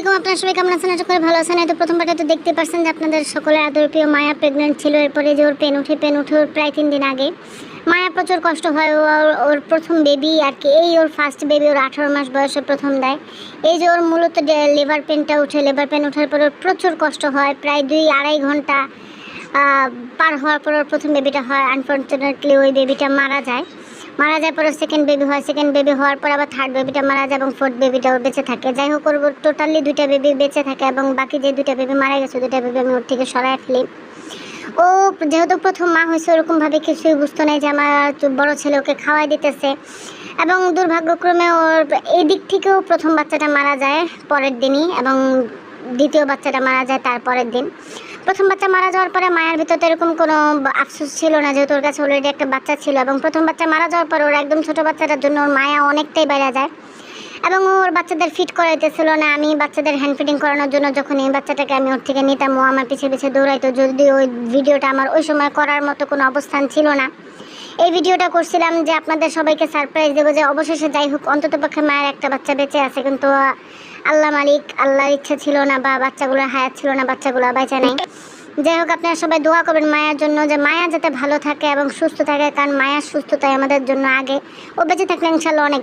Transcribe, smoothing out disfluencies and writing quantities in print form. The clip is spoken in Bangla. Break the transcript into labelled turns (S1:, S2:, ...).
S1: আলাইকুম, আপনারা সবাই কেমন আছেন? আশা করি ভালো আছেন। এই তো প্রথমবারটা তো দেখতে পাচ্ছেন যে আপনাদের সকলের আদর প্রিয় মায়া প্রেগনেন্ট ছিল। এরপরে যে ওর পেন উঠে ওর প্রায় 3 দিন আগে মায়া প্রচুর কষ্ট হয়। ওর প্রথম বেবি আর কি, এই ওর ফার্স্ট বেবি, ওর 18 মাস বয়সে প্রথম দেয়। এই যে ওর মূলত লেবার পেনটা উঠে, লেবার পেন ওঠার পর ওর প্রচুর কষ্ট হয়, প্রায় 2-2.5 ঘন্টা পার হওয়ার পর ওর প্রথম বেবিটা হয়। আনফর্চুনেটলি ওই বেবিটা মারা যায় পরে সেকেন্ড বেবি হয়। সেকেন্ড বেবি হওয়ার পর আবার থার্ড বেবিটা মারা যায় এবং ফোর্থ বেবিটা ওর বেঁচে থাকে। যাই হোক, ওর টোটালি 2টা বেবি বেঁচে থাকে এবং বাকি যে 2টা বেবি মারা গেছে 2টা বেবি আমি ওর থেকে সরাই ফেলি। ও যেহেতু প্রথম মা হয়েছে, ওরকমভাবে কিছুই বুঝতো না যে আমার বড় ছেলে ওকে খাওয়াই দিতেছে, এবং দুর্ভাগ্যক্রমে ওর এই দিক থেকেও প্রথম বাচ্চাটা মারা যায় পরের দিনই এবং দ্বিতীয় বাচ্চাটা মারা যায় তার পরের দিন। প্রথম বাচ্চা মারা যাওয়ার পরে মায়ের ভিতর তো এরকম কোনো আফসোস ছিল না, যেহেতু ওর কাছে অলরেডি একটা বাচ্চা ছিল, এবং প্রথম বাচ্চা মারা যাওয়ার পর ওর একদম ছোটো বাচ্চাটার জন্য ওর মায়া অনেকটাই বেড়ে যায় এবং ওর বাচ্চাদের ফিট করাইতেছিল না। আমি বাচ্চাদের হ্যান্ড ফিডিং করানোর জন্য যখন এই বাচ্চাটাকে আমি ওর থেকে নিতাম, ও আমার পিছিয়ে দৌড়াইতো। যদি ওই ভিডিওটা আমার ওই সময় করার মতো কোনো অবস্থান ছিল না। এই ভিডিওটা করছিলাম যে আপনাদের সবাইকে সারপ্রাইজ দেবো যে অবশেষে যাই হোক অন্ততপক্ষে মায়ের একটা বাচ্চা বেঁচে আছে, কিন্তু আল্লাহ মালিক, আল্লাহর ইচ্ছা ছিল না বা বাচ্চাগুলোর হায়াত ছিল না, বাচ্চাগুলো বেঁচে নেই। যাই হোক, আপনারা সবাই দোয়া করবেন মায়ের জন্য, যে মায়া যাতে ভালো থাকে এবং সুস্থ থাকে, কারণ মায়ার সুস্থতাই আমাদের জন্য আগে। ও বেঁচে থাকলে ইনশাল্লাহ অনেক